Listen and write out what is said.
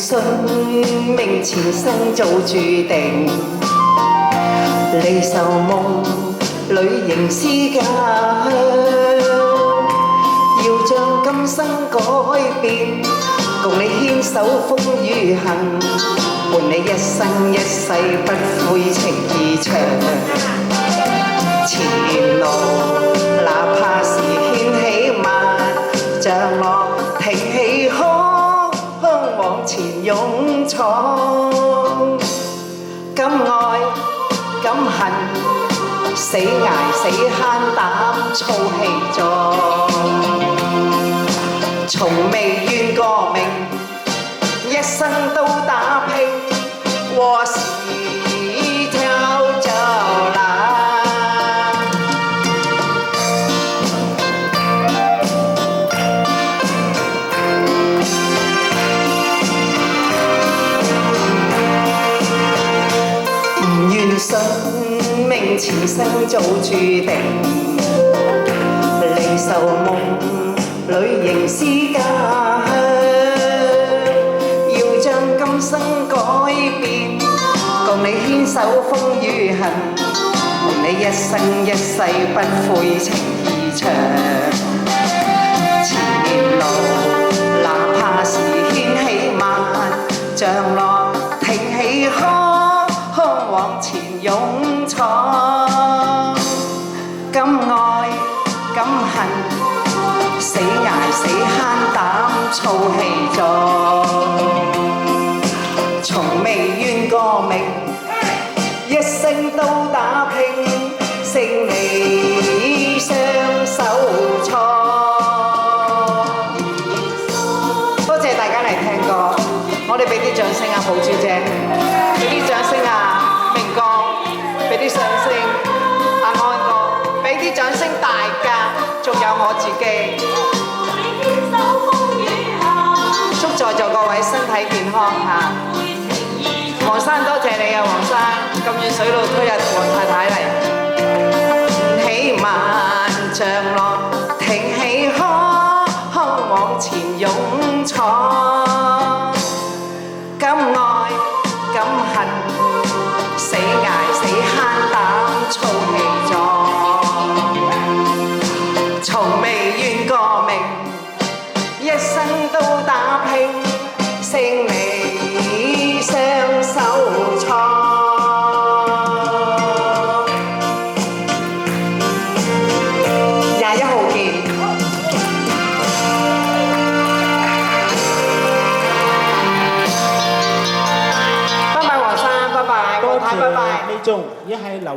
信命前生早注定，離愁夢裏凝思家鄉，要將今生改變，共你牽手風雨行，伴你一生一世不悔情義長。前路哪怕是掀起萬丈浪，挺起胸往前勇闖。敢愛敢恨，死捱死慳膽操氣壯，從未怨過命，一生都打拼，禍事挑就難。唔願信命前生早注定，離愁夢裏凝思家鄉，要將今生改變，共你牽手風雨行，伴你一生一世不悔情義長。前路哪怕是掀起萬丈浪，挺起胸往前勇闖。敢愛敢恨，死捱死慳膽操氣壯，從未怨過命，一生都打拼，勝利雙手創。多謝大家嚟聽歌，我哋俾啲掌聲啊，寶珠姐，俾啲掌聲啊，明哥，俾啲掌聲，阿安哥，俾啲掌聲大家，仲有我自己。祝在座各位身體健康嚇。黃生多謝你啊，黃生咁遠水路推日黃太太嚟。起萬丈浪，挺起胸往前勇闖。敢愛敢恨，死捱死慳膽操氣壯，從未怨過命，一生都打拼，勝利雙手創。21號見。拜拜黃生，拜拜，黃太，拜拜。呢種一係留。